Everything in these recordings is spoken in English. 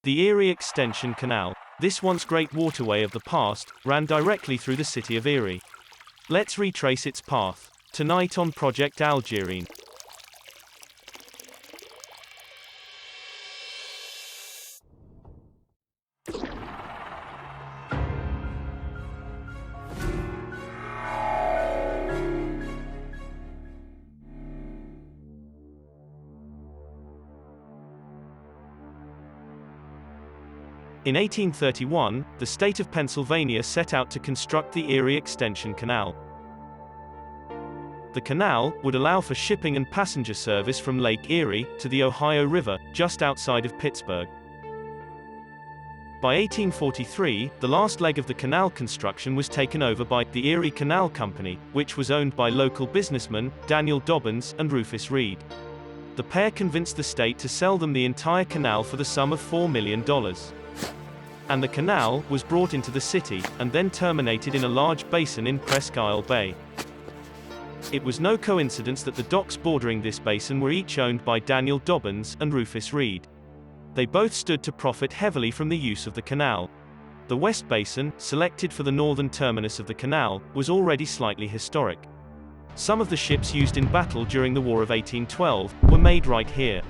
The Erie Extension Canal. This once great waterway of the past, ran directly through the city of Erie. Let's retrace its path. Tonight on Project Algerine. In 1831, the state of Pennsylvania set out to construct the Erie Extension Canal. The canal would allow for shipping and passenger service from Lake Erie to the Ohio River, just outside of Pittsburgh. By 1843, the last leg of the canal construction was taken over by the Erie Canal Company, which was owned by local businessmen Daniel Dobbins and Rufus Reed. The pair convinced the state to sell them the entire canal for the sum of $4 million. And the canal was brought into the city, and then terminated in a large basin in Presque Isle Bay. It was no coincidence that the docks bordering this basin were each owned by Daniel Dobbins and Rufus Reed. They both stood to profit heavily from the use of the canal. The West Basin, selected for the northern terminus of the canal, was already slightly historic. Some of the ships used in battle during the War of 1812 were made right here.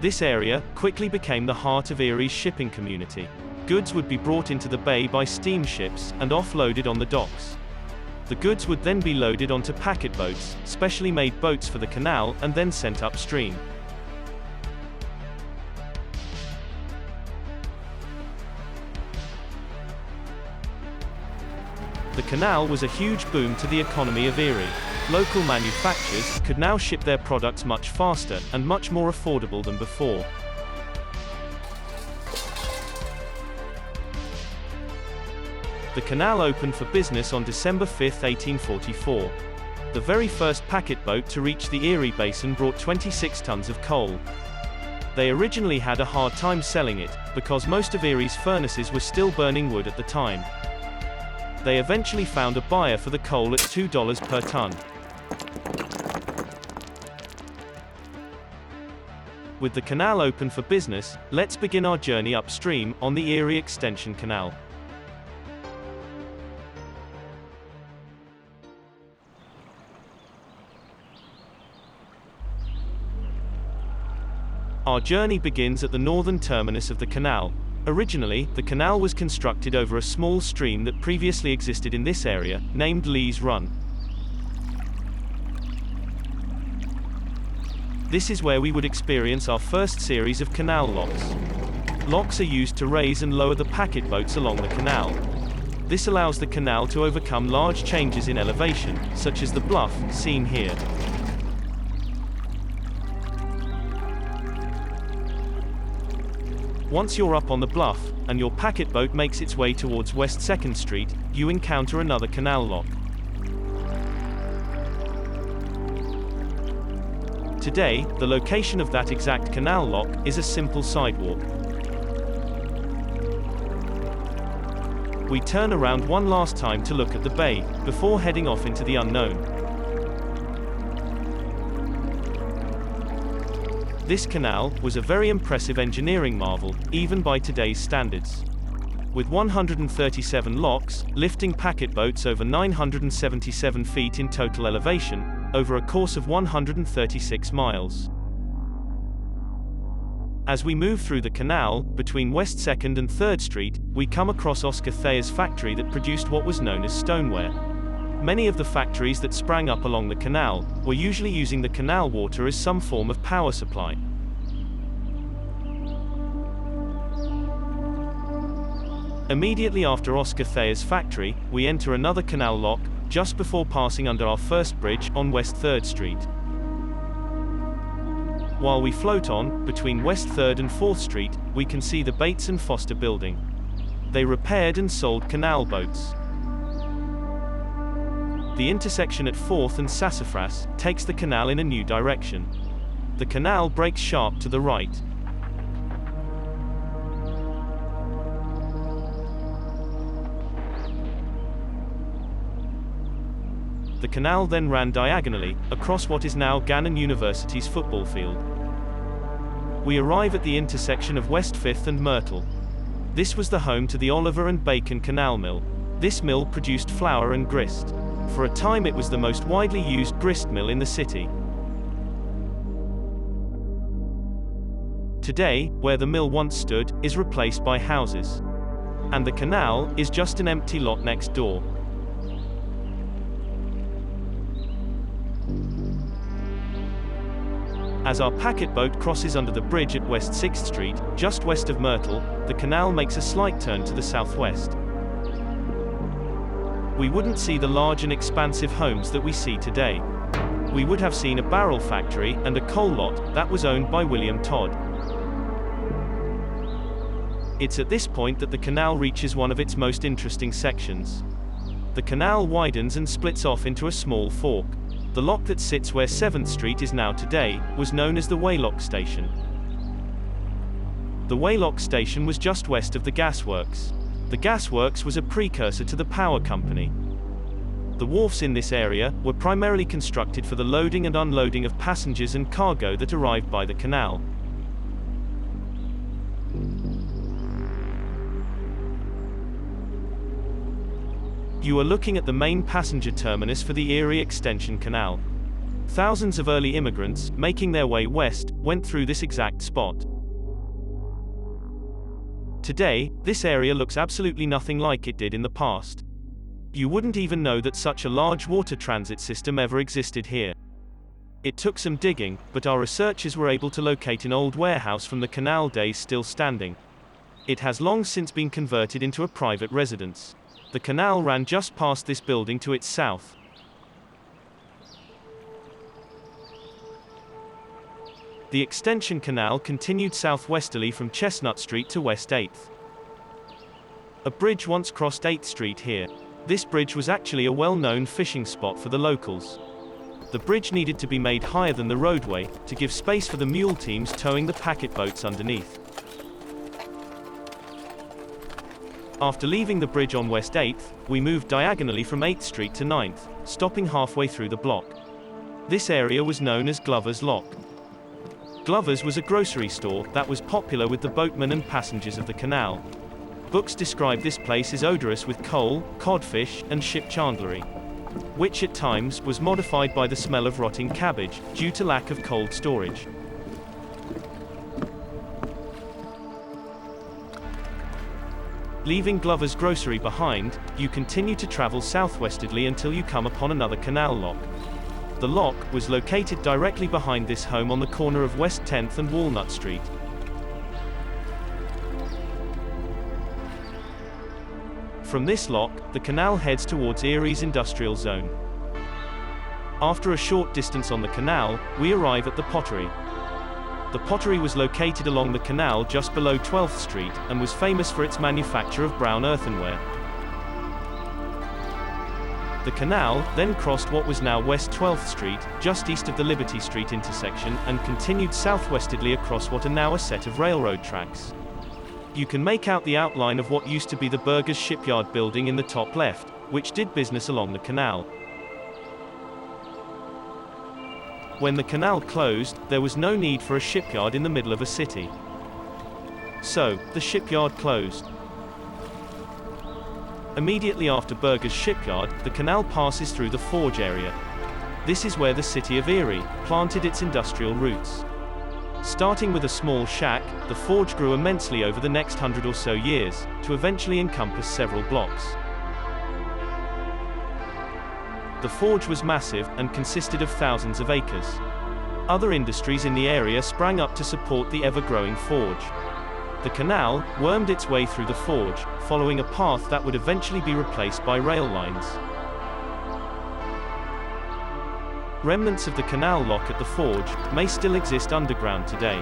This area quickly became the heart of Erie's shipping community. Goods would be brought into the bay by steamships and offloaded on the docks. The goods would then be loaded onto packet boats, specially made boats for the canal, and then sent upstream. The canal was a huge boom to the economy of Erie. Local manufacturers could now ship their products much faster and much more affordable than before. The canal opened for business on December 5, 1844. The very first packet boat to reach the Erie Basin brought 26 tons of coal. They originally had a hard time selling it, because most of Erie's furnaces were still burning wood at the time. They eventually found a buyer for the coal at $2 per ton. With the canal open for business, let's begin our journey upstream on the Erie Extension Canal. Our journey begins at the northern terminus of the canal. Originally, the canal was constructed over a small stream that previously existed in this area, named Lee's Run. This is where we would experience our first series of canal locks. Locks are used to raise and lower the packet boats along the canal. This allows the canal to overcome large changes in elevation, such as the bluff seen here. Once you're up on the bluff, and your packet boat makes its way towards West 2nd Street, you encounter another canal lock. Today, the location of that exact canal lock is a simple sidewalk. We turn around one last time to look at the bay, before heading off into the unknown. This canal was a very impressive engineering marvel, even by today's standards. With 137 locks, lifting packet boats over 977 feet in total elevation, over a course of 136 miles. As we move through the canal, between West 2nd and 3rd Street, we come across Oscar Thayer's factory that produced what was known as stoneware. Many of the factories that sprang up along the canal were usually using the canal water as some form of power supply. Immediately after Oscar Thayer's factory, we enter another canal lock, just before passing under our first bridge on West 3rd Street. While we float on, between West 3rd and 4th Street, we can see the Bates and Foster building. They repaired and sold canal boats. The intersection at 4th and Sassafras takes the canal in a new direction. The canal breaks sharp to the right. The canal then ran diagonally, across what is now Gannon University's football field. We arrive at the intersection of West 5th and Myrtle. This was the home to the Oliver and Bacon Canal Mill. This mill produced flour and grist. For a time it was the most widely used grist mill in the city. Today, where the mill once stood, is replaced by houses. And the canal is just an empty lot next door. As our packet boat crosses under the bridge at West 6th Street, just west of Myrtle, the canal makes a slight turn to the southwest. We wouldn't see the large and expansive homes that we see today. We would have seen a barrel factory and a coal lot that was owned by William Todd. It's at this point that the canal reaches one of its most interesting sections. The canal widens and splits off into a small fork. The lock that sits where 7th Street is now today was known as the Waylock Station. The Waylock Station was just west of the gasworks. The gasworks was a precursor to the power company. The wharfs in this area were primarily constructed for the loading and unloading of passengers and cargo that arrived by the canal. You are looking at the main passenger terminus for the Erie Extension Canal. Thousands of early immigrants, making their way west, went through this exact spot. Today, this area looks absolutely nothing like it did in the past. You wouldn't even know that such a large water transit system ever existed here. It took some digging, but our researchers were able to locate an old warehouse from the canal days still standing. It has long since been converted into a private residence. The canal ran just past this building to its south. The Extension Canal continued southwesterly from Chestnut Street to West 8th. A bridge once crossed 8th Street here. This bridge was actually a well-known fishing spot for the locals. The bridge needed to be made higher than the roadway, to give space for the mule teams towing the packet boats underneath. After leaving the bridge on West 8th, we moved diagonally from 8th Street to 9th, stopping halfway through the block. This area was known as Glover's Lock. Glover's was a grocery store that was popular with the boatmen and passengers of the canal. Books describe this place as odorous with coal, codfish, and ship chandlery, which at times was modified by the smell of rotting cabbage, due to lack of cold storage. Leaving Glover's grocery behind, you continue to travel southwestwardly until you come upon another canal lock. The lock was located directly behind this home on the corner of West 10th and Walnut Street. From this lock, the canal heads towards Erie's industrial zone. After a short distance on the canal, we arrive at the pottery. The pottery was located along the canal just below 12th Street, and was famous for its manufacture of brown earthenware. The canal then crossed what was now West 12th Street, just east of the Liberty Street intersection, and continued southwestwardly across what are now a set of railroad tracks. You can make out the outline of what used to be the Burgers Shipyard building in the top left, which did business along the canal. When the canal closed, there was no need for a shipyard in the middle of a city. So, the shipyard closed. Immediately after Burgers Shipyard, the canal passes through the forge area. This is where the city of Erie planted its industrial roots. Starting with a small shack, the forge grew immensely over the next 100 or so years, to eventually encompass several blocks. The forge was massive, and consisted of thousands of acres. Other industries in the area sprang up to support the ever-growing forge. The canal wormed its way through the forge, following a path that would eventually be replaced by rail lines. Remnants of the canal lock at the forge may still exist underground today,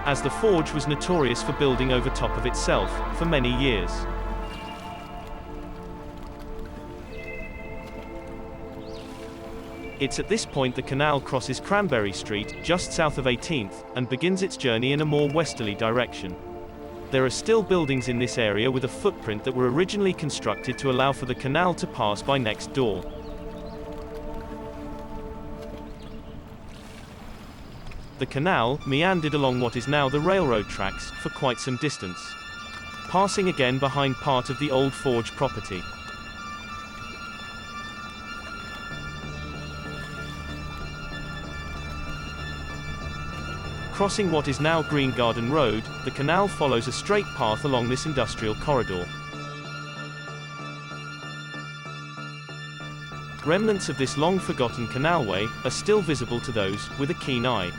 as the forge was notorious for building over top of itself for many years. It's at this point the canal crosses Cranberry Street, just south of 18th, and begins its journey in a more westerly direction. There are still buildings in this area with a footprint that were originally constructed to allow for the canal to pass by next door. The canal meandered along what is now the railroad tracks for quite some distance, passing again behind part of the old forge property. Crossing what is now Green Garden Road, the canal follows a straight path along this industrial corridor. Remnants of this long-forgotten canalway are still visible to those with a keen eye.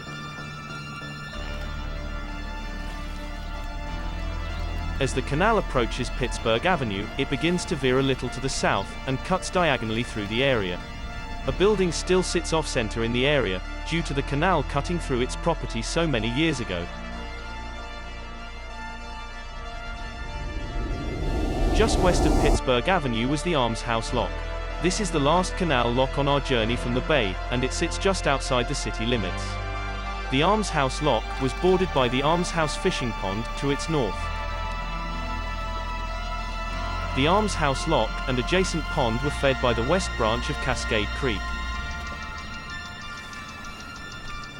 As the canal approaches Pittsburgh Avenue, it begins to veer a little to the south and cuts diagonally through the area. A building still sits off-center in the area, due to the canal cutting through its property so many years ago. Just west of Pittsburgh Avenue was the Arms House Lock. This is the last canal lock on our journey from the bay, and it sits just outside the city limits. The Arms House Lock was bordered by the Arms House Fishing Pond to its north. The Arms House Lock and adjacent pond were fed by the west branch of Cascade Creek.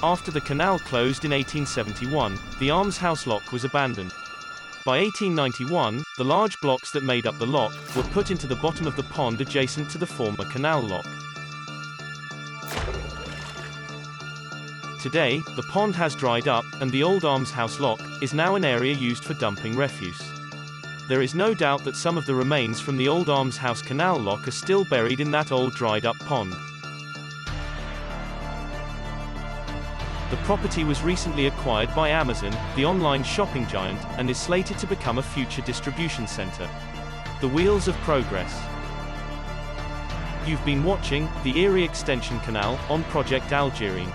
After the canal closed in 1871, the Arms House Lock was abandoned. By 1891, the large blocks that made up the lock were put into the bottom of the pond adjacent to the former canal lock. Today, the pond has dried up, and the old Arms House Lock is now an area used for dumping refuse. There is no doubt that some of the remains from the old Arms House Canal Lock are still buried in that old dried-up pond. The property was recently acquired by Amazon, the online shopping giant, and is slated to become a future distribution center. The wheels of progress. You've been watching the Erie Extension Canal on Project Algerine.